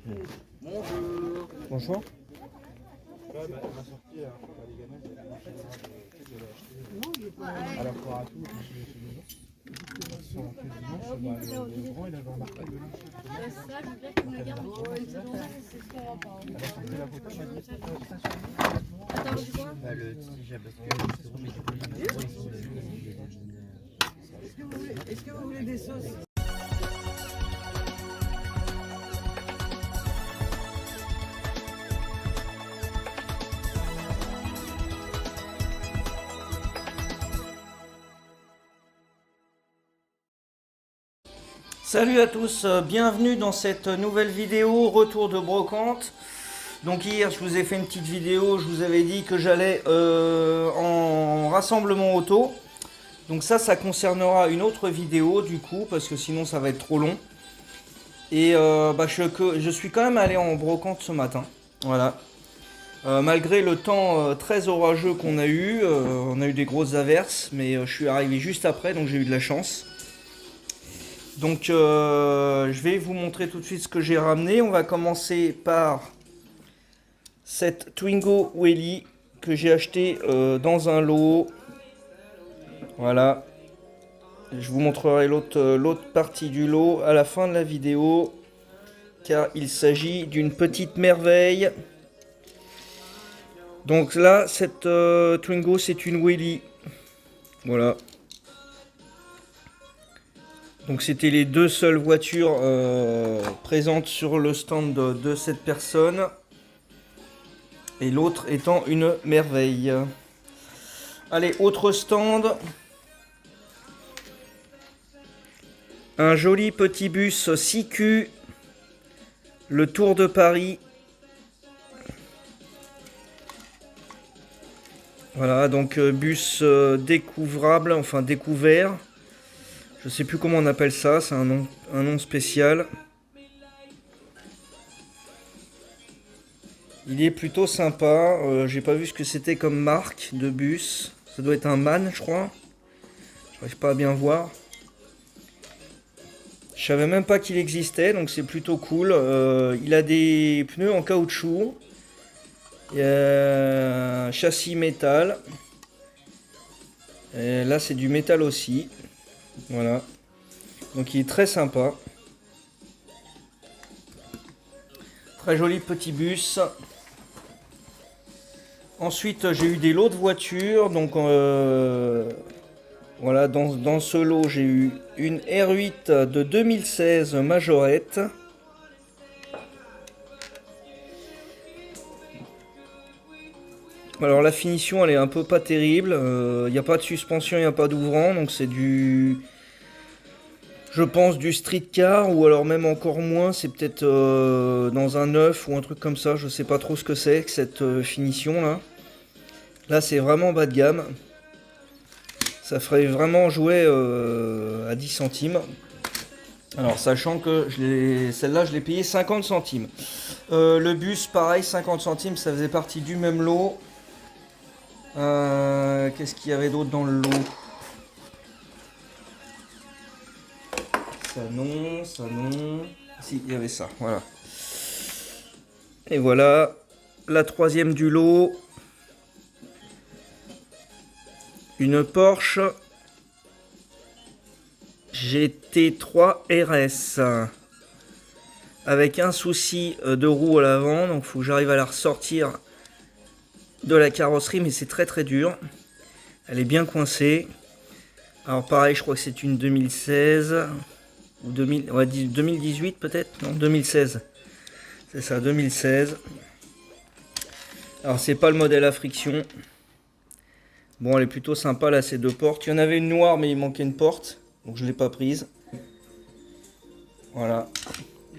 Bonjour. Bonjour. Elle m'a sorti les gamins, elle a acheté à la foire à tout, chez les gens. Ils sont rentrés dimanche, le grand il avait remarqué de linge. Ça, je veux bien que tu me le gardes. C'est ce qu'on va pas. Elle a sorti la photo, elle m'a dit Attends, du quoi le petit jab parce que Est-ce que vous voulez des sauces? Salut à tous, bienvenue dans cette nouvelle vidéo retour de brocante. Donc hier je vous ai fait une petite vidéo, je vous avais dit que j'allais en rassemblement auto. Donc ça concernera une autre vidéo du coup parce que sinon ça va être trop long. Et je suis quand même allé en brocante ce matin, voilà. Malgré le temps très orageux qu'on a eu, on a eu des grosses averses, mais je suis arrivé juste après donc j'ai eu de la chance. Donc je vais vous montrer tout de suite ce que j'ai ramené. On va commencer par cette Twingo Wheelie que j'ai acheté dans un lot. Voilà. Je vous montrerai l'autre partie du lot à la fin de la vidéo. Car il s'agit d'une petite merveille. Donc là, cette Twingo, c'est une Wheelie. Voilà. Donc c'était les deux seules voitures présentes sur le stand de cette personne. Et l'autre étant une merveille. Allez, autre stand. Un joli petit bus 6Q. Le Tour de Paris. Voilà, donc bus découvrable, enfin découvert. Je sais plus comment on appelle ça, c'est un nom spécial. Il est plutôt sympa, j'ai pas vu ce que c'était comme marque de bus. Ça doit être un MAN je crois. J'arrive pas à bien voir. Je savais même pas qu'il existait, donc c'est plutôt cool. Il a des pneus en caoutchouc. Il y a un châssis métal. Et là c'est du métal aussi. Voilà, donc il est très sympa, très joli petit bus. Ensuite j'ai eu des lots de voitures, donc voilà, dans ce lot j'ai eu une R8 de 2016 Majorette. Alors la finition elle est un peu pas terrible, il n'y a pas de suspension, il n'y a pas d'ouvrant, donc c'est du... Je pense du street car, ou alors même encore moins, c'est peut-être dans un neuf ou un truc comme ça, je sais pas trop ce que c'est que cette finition là. Là c'est vraiment bas de gamme. Ça ferait vraiment jouer à 10 centimes. Alors sachant que celle-là je l'ai payé 50 centimes. Le bus pareil 50 centimes, ça faisait partie du même lot. Qu'est-ce qu'il y avait d'autre dans le lot? Ça non. Si, il y avait ça, voilà. Et voilà, la troisième du lot. Une Porsche GT3 RS. Avec un souci de roue à l'avant, donc il faut que j'arrive à la ressortir de la carrosserie, mais c'est très dur. Elle est bien coincée. Alors pareil, je crois que c'est une 2016 ou 2018 peut-être, non 2016. C'est ça, 2016. Alors c'est pas le modèle à friction. Bon, elle est plutôt sympa là, ces deux portes. Il y en avait une noire, mais il manquait une porte, donc je l'ai pas prise. Voilà.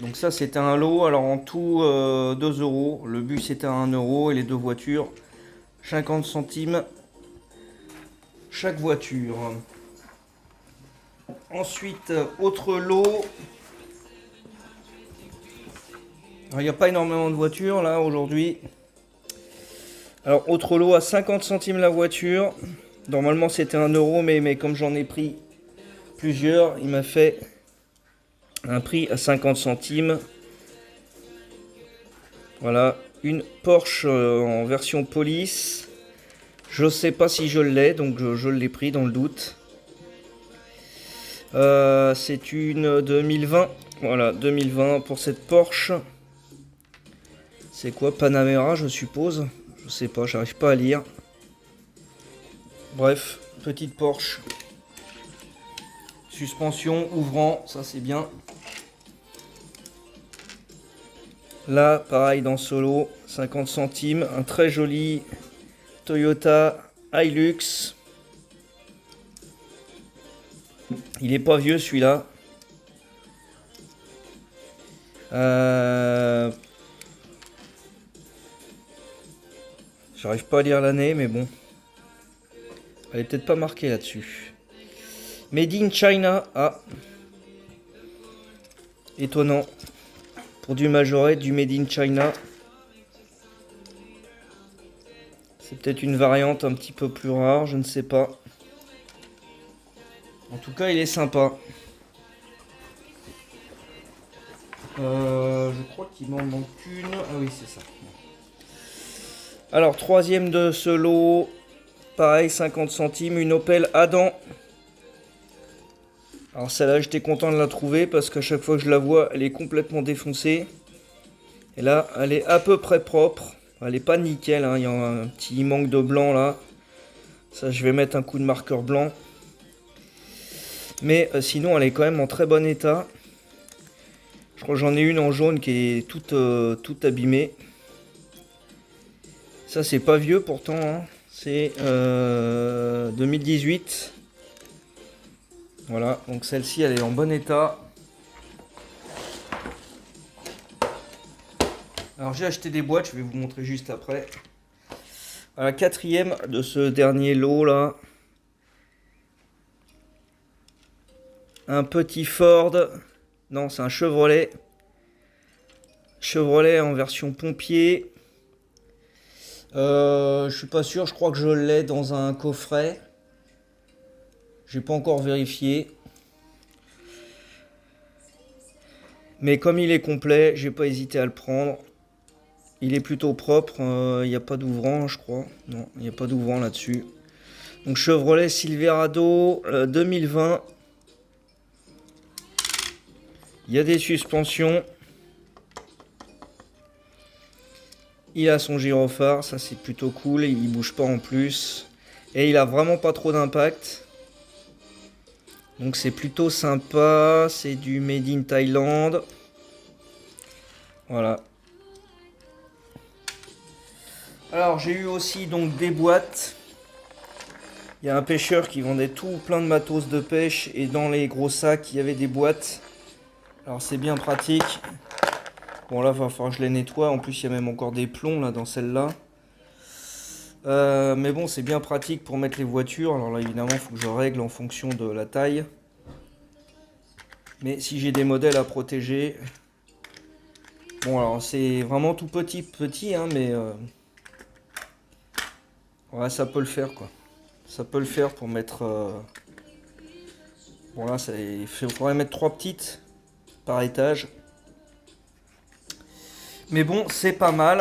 Donc ça c'était un lot. Alors en tout 2 €. Le bus était à 1 € et les deux voitures 50 centimes chaque voiture. Ensuite, autre lot. Il n'y a pas énormément de voitures là aujourd'hui. Alors autre lot à 50 centimes la voiture. Normalement c'était 1 €, mais comme j'en ai pris plusieurs, il m'a fait un prix à 50 centimes. Voilà, une Porsche en version police. Je sais pas si je l'ai, donc je l'ai pris dans le doute. C'est une 2020. Voilà, 2020 pour cette Porsche. C'est quoi, Panamera, je suppose? Je sais pas, j'arrive pas à lire. Bref, petite Porsche. Suspension ouvrant, ça c'est bien. Là, pareil dans Solo, 50 centimes, un très joli Toyota Hilux. Il est pas vieux celui-là. J'arrive pas à lire l'année, mais bon. Elle est peut-être pas marquée là-dessus. Made in China. Ah. Étonnant. Pour du Majorette, du Made in China. C'est peut-être une variante un petit peu plus rare, je ne sais pas. En tout cas, il est sympa. Je crois qu'il m'en manque une. Ah oui, c'est ça. Alors, troisième de ce lot. Pareil, 50 centimes. Une Opel Adam. Alors celle-là, j'étais content de la trouver parce qu'à chaque fois que je la vois, elle est complètement défoncée. Et là, elle est à peu près propre. Elle est pas nickel, hein. Il y a un petit manque de blanc là. Ça, je vais mettre un coup de marqueur blanc. Mais sinon, elle est quand même en très bon état. Je crois que j'en ai une en jaune qui est toute abîmée. Ça, c'est pas vieux pourtant, hein. C'est 2018. Voilà, donc celle-ci, elle est en bon état. Alors, j'ai acheté des boîtes, je vais vous montrer juste après. À la quatrième de ce dernier lot là. Un petit Ford. Non, c'est un Chevrolet. Chevrolet en version pompier. Je suis pas sûr, je crois que je l'ai dans un coffret. J'ai pas encore vérifié. Mais comme il est complet, j'ai pas hésité à le prendre. Il est plutôt propre, il n'y a pas d'ouvrant, je crois. Non, il n'y a pas d'ouvrant là-dessus. Donc Chevrolet Silverado 2020. Il y a des suspensions. Il a son gyrophare, ça c'est plutôt cool, il bouge pas en plus. Et il a vraiment pas trop d'impact. Donc c'est plutôt sympa, c'est du Made in Thailand. Voilà. Alors j'ai eu aussi donc des boîtes. Il y a un pêcheur qui vendait tout plein de matos de pêche et dans les gros sacs il y avait des boîtes. Alors c'est bien pratique. Bon là va falloir que je les nettoie, en plus il y a même encore des plombs là dans celle-là. Mais bon c'est bien pratique pour mettre les voitures. Alors là évidemment il faut que je règle en fonction de la taille. Mais si j'ai des modèles à protéger. Bon alors c'est vraiment tout petit hein, mais ouais, ça peut le faire quoi. Ça peut le faire pour mettre bon là il faudrait mettre 3 petites par étage. Mais bon, c'est pas mal.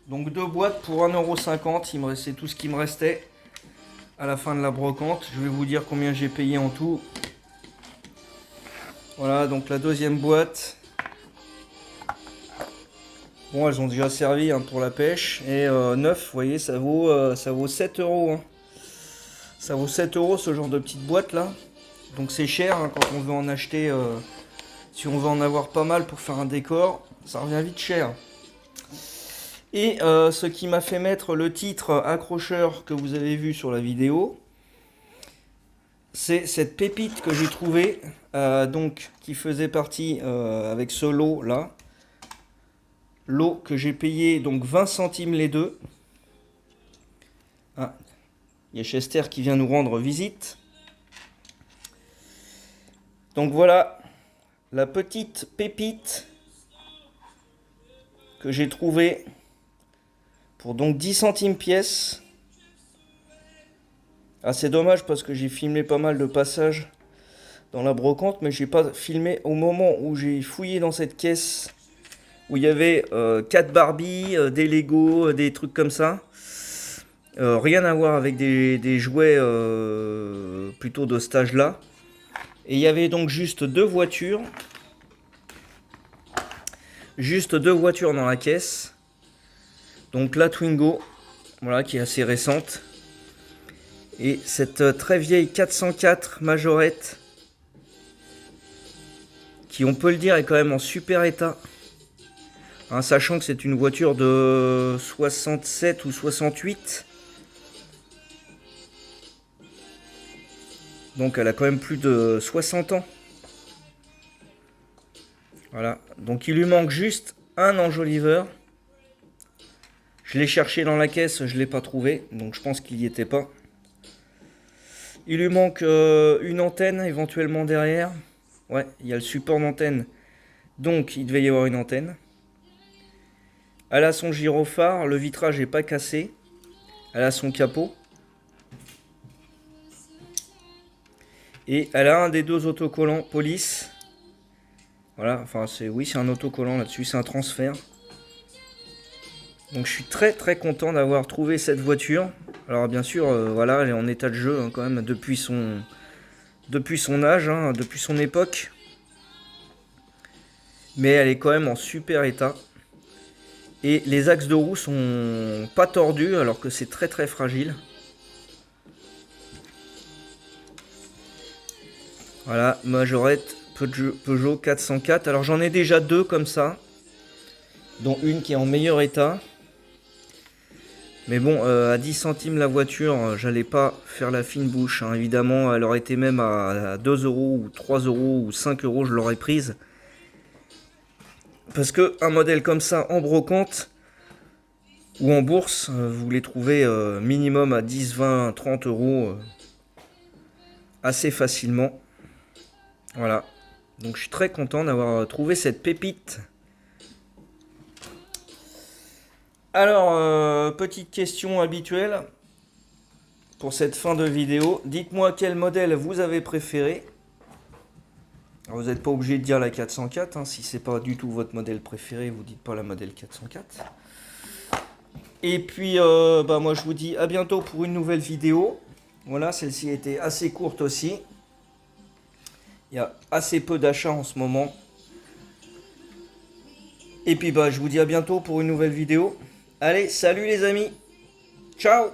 Donc 2 boîtes pour 1,50 €. C'est tout ce qui me restait à la fin de la brocante. Je vais vous dire combien j'ai payé en tout. Voilà, donc la deuxième boîte. Bon, elles ont déjà servi hein, pour la pêche. Et 9, vous voyez, ça vaut 7 €. Hein. Ça vaut 7 € ce genre de petite boîte là. Donc c'est cher hein, quand on veut en acheter. Si on veut en avoir pas mal pour faire un décor, ça revient vite cher. Et ce qui m'a fait mettre le titre accrocheur que vous avez vu sur la vidéo, c'est cette pépite que j'ai trouvée, donc qui faisait partie avec ce lot là. Lot que j'ai payé donc 20 centimes les deux. Ah, il y a Chester qui vient nous rendre visite. Donc voilà la petite pépite que j'ai trouvée pour donc 10 centimes pièce. Ah, c'est dommage parce que j'ai filmé pas mal de passages dans la brocante, mais j'ai pas filmé au moment où j'ai fouillé dans cette caisse où il y avait 4 Barbie, des Lego, des trucs comme ça. Rien à voir avec des jouets plutôt de cet âge-là. Et il y avait donc juste 2 voitures. Juste 2 voitures dans la caisse. Donc la Twingo, voilà, qui est assez récente. Et cette très vieille 404 Majorette, qui on peut le dire est quand même en super état. Hein, sachant que c'est une voiture de 67 ou 68. Donc elle a quand même plus de 60 ans. Voilà, donc il lui manque juste un enjoliveur. Je l'ai cherché dans la caisse, je ne l'ai pas trouvé, donc je pense qu'il n'y était pas. Il lui manque une antenne éventuellement derrière. Ouais, il y a le support d'antenne, donc il devait y avoir une antenne. Elle a son gyrophare, le vitrage n'est pas cassé. Elle a son capot. Et elle a un des 2 autocollants police. Voilà, enfin c'est un autocollant là-dessus, c'est un transfert. Donc je suis très content d'avoir trouvé cette voiture. Alors bien sûr, voilà, elle est en état de jeu hein, quand même depuis son âge, hein, depuis son époque. Mais elle est quand même en super état. Et les axes de roue sont pas tordus alors que c'est très fragile. Voilà, Majorette Peugeot 404. Alors j'en ai déjà 2 comme ça, dont une qui est en meilleur état. Mais bon, à 10 centimes la voiture, j'allais pas faire la fine bouche. Hein. Évidemment, elle aurait été même à 2 euros ou 3 euros ou 5 euros, je l'aurais prise. Parce que un modèle comme ça en brocante ou en bourse, vous les trouvez minimum à 10, 20, 30 euros assez facilement. Voilà. Donc je suis très content d'avoir trouvé cette pépite. Alors, petite question habituelle pour cette fin de vidéo. Dites-moi quel modèle vous avez préféré. Alors, vous n'êtes pas obligé de dire la 404. Hein, si c'est pas du tout votre modèle préféré, vous dites pas la modèle 404. Et puis, moi je vous dis à bientôt pour une nouvelle vidéo. Voilà, celle-ci était assez courte aussi. Il y a assez peu d'achats en ce moment. Et puis je vous dis à bientôt pour une nouvelle vidéo. Allez, salut les amis. Ciao.